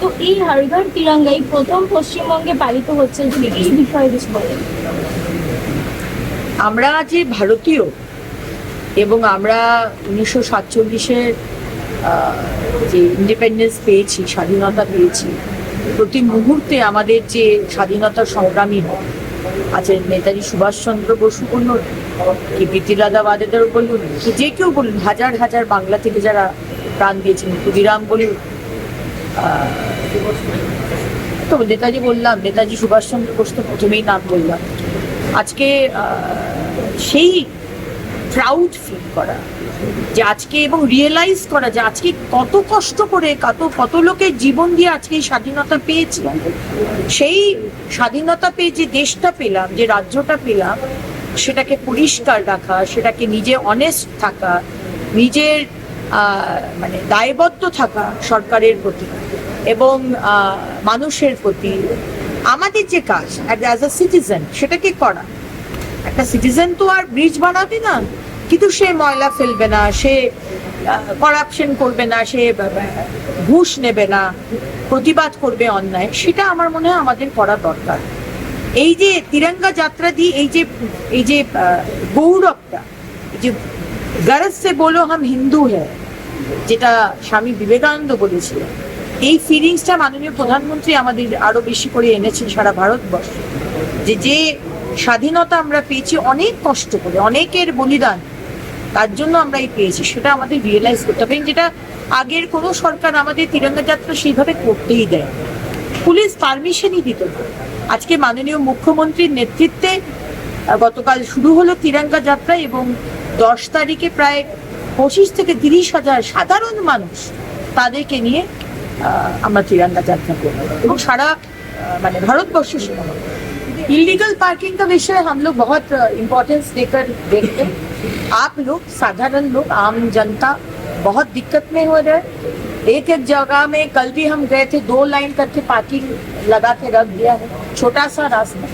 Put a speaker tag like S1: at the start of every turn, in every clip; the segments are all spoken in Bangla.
S1: তো এই হর ঘর তিরঙ্গাই প্রথম পশ্চিমবঙ্গে পালিত হচ্ছে, যদি এই বিষয়ে কিছু বলেন।
S2: আমরা যে ভারতীয় এবং আমরা 1947-এর যে ইন্ডিপেন্ডেন্স পেয়েছি, স্বাধীনতা পেয়েছি, প্রতি মুহূর্তে আমাদের যে স্বাধীনতা সংগ্রামী আছেন নেতাজি সুভাষচন্দ্র বসু বলুন কি প্রীতিলতা ওয়াদ্দেদার বলুন কি যে কেউ বলুন, হাজার হাজার বাংলা থেকে যারা প্রাণ দিয়েছেন, ক্ষুদিরাম বলুন, তো নেতাজি বললাম, নেতাজি সুভাষচন্দ্র বসু তো প্রথমেই নাম বললাম। আজকে সেই প্রাউড ফিল করা যে আজকে, এবং রিয়েলাইজ করা যে আজকে কত কষ্ট করে কত লোকের জীবন দিয়ে আজকে এই স্বাধীনতা পেয়েছি। সেই স্বাধীনতা পেয়ে যে দেশটা পেলাম, যে রাজ্যটা পেলাম, সেটাকে পরিষ্কার রাখা, সেটাকে নিজে অনেস্ট থাকা, নিজের মানে দায়বদ্ধ থাকা সরকারের প্রতি এবং মানুষের প্রতি, আমাদের যে কাজ অ্যাজ আ সিটিজেন সেটাকে করা। একটা সিটিজেন তো আর ব্রিজ বানাবে না, কিন্তু সে ময়লা ফেলবে না, সে করাপশন করবে না, সে ঘুষ নেবে না, প্রতিবাদ করবে অন্যায়, সেটা আমার মনে হয় আমাদের করা দরকার। এই যে তিরঙ্গা যাত্রা দিয়ে এই যে গৌরবটা, এই যে গর্ব সে বলো হাম হিন্দু হ্যায়, যেটা স্বামী বিবেকানন্দ বলেছিলেন, এই ফিলিংসটা মাননীয় প্রধানমন্ত্রী আমাদের আরো বেশি করে এনেছেন সারা ভারতবর্ষে। যে স্বাধীনতা আমরা পেয়েছি অনেক কষ্ট করে, অনেকের বলিদান, তার জন্য আমরা এই পেয়েছি, সেটা আমাদের রিয়েলাইজ করতে হবে, যেটা আগের কোনো সরকার আমাদের তিরঙ্গা যাত্রা সেইভাবে করতেই দেয়। পুলিশ পারমিশনই দিত না। আজকে মাননীয় মুখ্যমন্ত্রীর নেতৃত্বে গতকাল শুরু হলো তিরঙ্গা যাত্রা, এবং 10 তারিখে প্রায় 25 থেকে 30 হাজার সাধারণ মানুষ, তাদেরকে নিয়ে আমরা তিরঙ্गा যাত্রা করব এবং সারা মানে ভারतवर्ष से। इलीगल पार्किंग का विषय हम लोग बहुत इम्पोर्टेंस देकर देखते हैं। आप लोग, साधारण लोग, आम जनता बहुत दिक्कत में हो रहे हैं। एक जगह में कल भी हम गए थे, 2 लाइन करके पार्किंग लगा के रख दिया है, छोटा सा रास्ता।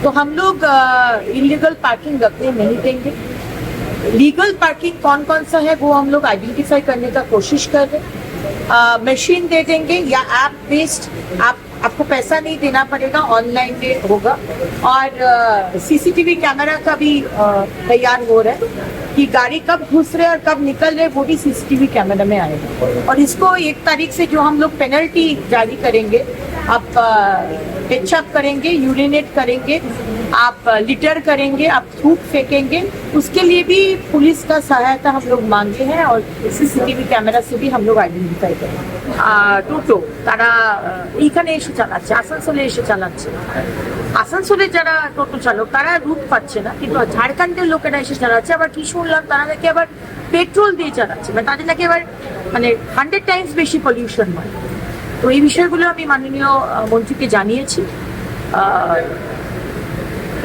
S2: तो हम लोग इलीगल पार्किंग रखने नहीं देंगे। लीगल पार्किंग कौन कौन सा है वो हम लोग आइडेंटिफाई करने का कोशिश कर रहे हैं। मशीन दे देंगे या ऐप बेस्ड, आपको पैसा नहीं देना पड़ेगा, ऑनलाइन में होगा। और सीसीटीवी कैमरा का भी तैयार हो रहा है कि गाड़ी कब घुस रहे और कब निकल रहे, वो भी सीसीटीवी कैमरा में आएगा। और इसको 1 तारीख से जो हम लोग पेनल्टी जारी करेंगे, आप पेशाब करेंगे, यूरिनेट करेंगे, आप लिटर करेंगे, आप थूक फेंकेंगे, उसके लिए भी पुलिस का सहायता हम लोग मांगे हैं, और सीसीटीवी कैमरा से भी हम लोग आइडेंटिफाई करेंगे। টোটো তারা এইখানে এসে চালাচ্ছে, আসানসোলে এসে চালাচ্ছে। আসানসোলে যারা টোটো চালক তারা রুট পাচ্ছে না, কিন্তু ঝাড়খণ্ডের লোকেরা এসে চালাচ্ছে। আবার কি শুনলাম, তারা নাকি আবার পেট্রোল দিয়ে চালাচ্ছে, মানে তাদের নাকি আবার মানে 100 টাইমস বেশি পলিউশন হয়। তো এই বিষয়গুলো আমি মাননীয় মন্ত্রীকে জানিয়েছি।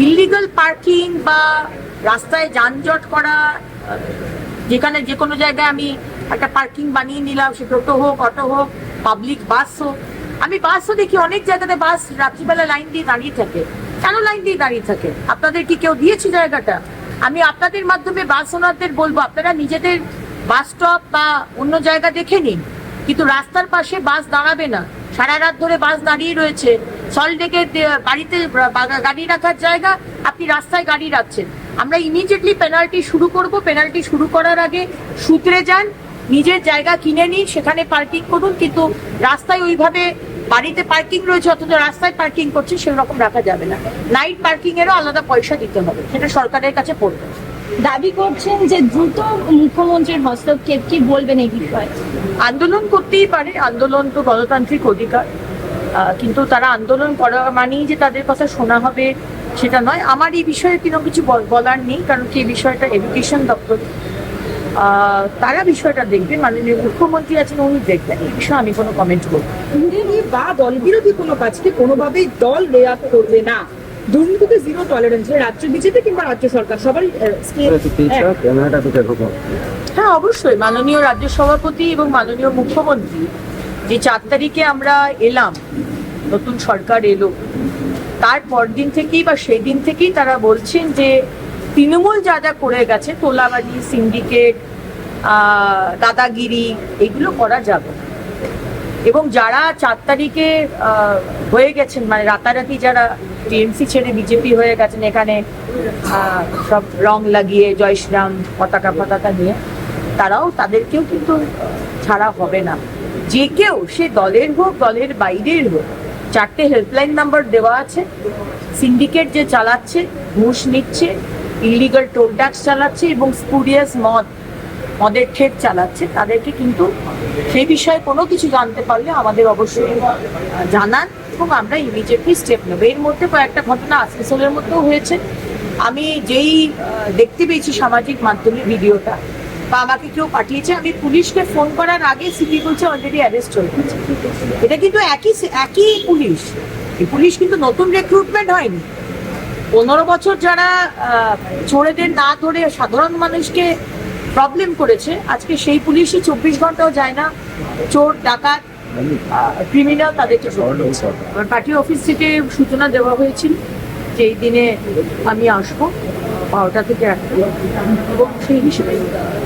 S2: ইলিগাল পার্কিং বা রাস্তায় যানজট করা, যেখানে যে কোনো জায়গায় আমি একটা পার্কিং বানিয়ে নিলাম, সে টোটো হোক, অটো হোক, পাবলিক বাস হোক। আমি বাসও দেখি অনেক জায়গাতে বাস রাত্রিবেলা লাইন দিয়ে দাঁড়িয়ে থাকে। কেন লাইন দিয়ে দাঁড়িয়ে থাকে? আপনাদের কি কেউ দিয়েছে জায়গাটা? আমি আপনাদের মাধ্যমে বাস ওনারদের বলবো, আপনারা নিজেদের বাস স্টপ বা অন্য জায়গা দেখে নিন, কিন্তু রাস্তার পাশে বাস দাঁড়াবে না। সারা রাত ধরে বাস দাঁড়িয়ে রয়েছে, সল্টলেকের বাড়িতে গাড়ি রাখার জায়গা, আপনি রাস্তায় গাড়ি রাখছেন। আমরা ইমিডিয়েটলি পেনাল্টি শুরু করব। পেনাল্টি শুরু করার আগে সূত্রে যান, নিজের জায়গা কিনে নিন, সেখানে পার্কিং করুন, কিন্তু রাস্তায় ওইভাবে বাড়িতে পার্কিং রয়েছে অথচ রাস্তায় পার্কিং করছে সেরকম রাখা যাবে না। নাইট পার্কিং এরও আলাদা পয়সা দিতে হবে, সেটা সরকারের কাছে পড়বে।
S1: দাবি করছেন যে দ্রুত মুখ্যমন্ত্রীর হস্তক্ষেপ, কি বলবেন এই বিষয়ে?
S2: আন্দোলন করতেই পারে, আন্দোলন তো গণতান্ত্রিক অধিকার, কিন্তু তারা আন্দোলন করা মানেই যে তাদের কথা শোনা হবে সেটা নয়। আমার এই বিষয়ে কোনো কিছু বলার নেই, কারণ কি এই বিষয়টা এডুকেশন দপ্তর, তারা বিষয়টা দেখবেন, মাননীয় মুখ্যমন্ত্রী আছেন, উনি দেখবেন। এই বিষয়ে আমি কোনো কমেন্ট করবো
S3: বা দল বিরোধী কোনো কাজকে কোনোভাবেই দল রেয়াত করবে না। দুর্নীতিতে জিরো টলারেন্স, রাজ্য বিজেপি কিংবা রাজ্য সরকার সবারই।
S2: হ্যাঁ, অবশ্যই মাননীয় রাজ্য সভাপতি এবং মাননীয় মুখ্যমন্ত্রী যে 4 তারিখে আমরা এলাম, নতুন সরকার এলো, তার পরদিন থেকেই বা সেই দিন থেকেই তারা বলছেন যে তৃণমূল যা যা করে গেছে, তোলাবাজি, সিন্ডিকেট, দাদাগিরি, এগুলো করা যাবে না। এবং যারা 4 তারিখে হয়ে গেছেন, মানে রাতারাতি যারা টিএমসি ছেড়ে বিজেপি হয়ে গেছেন, এখানে সব রং লাগিয়ে জয় শ্রীরাম পতাকা নিয়ে, তাদেরকেও কিন্তু ছাড়া হবে না। যে কেউ, সে দলের হোক দলের বাইরের হোক, 4টে হেল্পলাইন নাম্বার দেওয়া আছে। সিন্ডিকেট যে চালাচ্ছে, ঘুষ নিচ্ছে, ইলিগাল টোল ট্যাক্স চালাচ্ছে এবং স্পুরিয়াস মদের ঠেক চালাচ্ছে, তাদেরকে কিন্তু সেই বিষয়ে কোনো কিছু জানতে পারলে আমাদের অবশ্যই জানান এবং আমরা ইমিডিয়েটলি স্টেপ নেব। এর মধ্যে কয়েকটা ঘটনা আসানসোলের মধ্যেও হয়েছে। আমি যেই দেখতে পেয়েছি সামাজিক মাধ্যমে ভিডিওটা, বা আমাকে কেউ পাঠিয়েছে, আমি পুলিশকে ফোন করার আগে সিপি বলছে অলরেডি অ্যারেস্ট হয়ে গেছে। এটা কিন্তু একই পুলিশ। এই পুলিশ কিন্তু নতুন রিক্রুটমেন্ট হয়নি। 15 বছর যারা চোরেদের না ধরে সাধারণ মানুষকে প্রবলেম করেছে, আজকে সেই পুলিশই 24 ঘন্টাও যায় না চোর ডাকাত ক্রিমিনাল তাদেরকে। আমার পার্টি অফিস থেকে সূচনা দেওয়া হয়েছিল যে এই দিনে আমি আসবো 12টা থেকে 1টা, এবং সেই হিসেবে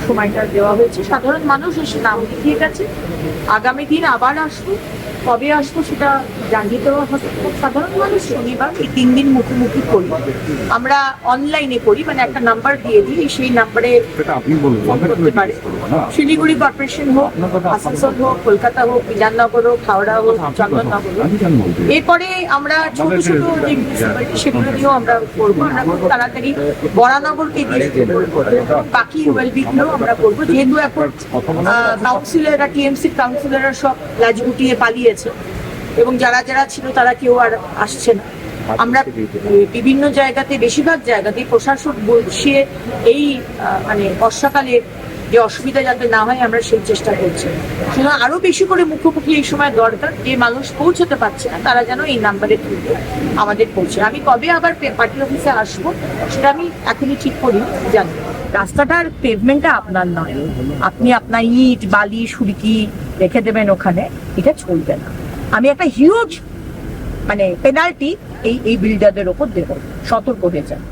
S2: সময়টা দেওয়া হয়েছে। সাধারণ মানুষ এসে নাম লিখিয়ে গেছে। আগামী দিন আবার আসবো, কবে আসবো সেটা জানিয়ে দেওয়া হবে। সাধারণ মানুষ শনিবার এই 3 দিন মুখোমুখি করি, আমরা অনলাইনে করি, মানে একটা নাম্বার দিয়ে দিই, সেই নাম্বারে ফোন করতে পারে। শিলিগুড়ি কর্পোরেশন হোক, আসানসোল হোক, কলকাতা হোক, বিধাননগর হোক, হাওড়া হোক, চন্দননগর হোক। এরপরে আমরা ছোট ছোট যে মিউনিসিপ্যালিটি সেগুলো দিয়েও আমরা করবো। আমরা খুব তাড়াতাড়ি বরানগরকে দিয়ে বাকি ওয়েলবিগুলো আমরা করবো, যেহেতু এখন কাউন্সিলররা, টিএমসি কাউন্সিলররা সব লাজগুটিয়ে পালিয়েছে এবং যারা যারা ছিল তারা কেউ আর আসছে না। আমরা বিভিন্ন জায়গাতে, বেশিরভাগ জায়গাতে প্রশাসক বসিয়ে এই মানে বর্ষাকালে যে অসুবিধা যাতে না হয় আমরা সেই চেষ্টা করছি। সুতরাং আরো বেশি করে মুখোমুখি এই সময় দরকার, যে মানুষ পৌঁছতে পারছে না তারা যেন এই নাম্বারে তুলবে আমাদের পৌঁছে। আমি কবে আবার পার্টি অফিসে আসবো সেটা আমি এখনই ঠিক করি, জানি। রাস্তাটার পেভমেন্টটা আপনার নয়, আপনি আপনার ইট বালি সুরকি রেখে দেবেন ওখানে, এটা চলবে না। আমি একটা হিউজ মানে পেনাল্টি এই বিল্ডারদের ওপর দেবো, সতর্ক হয়ে যান।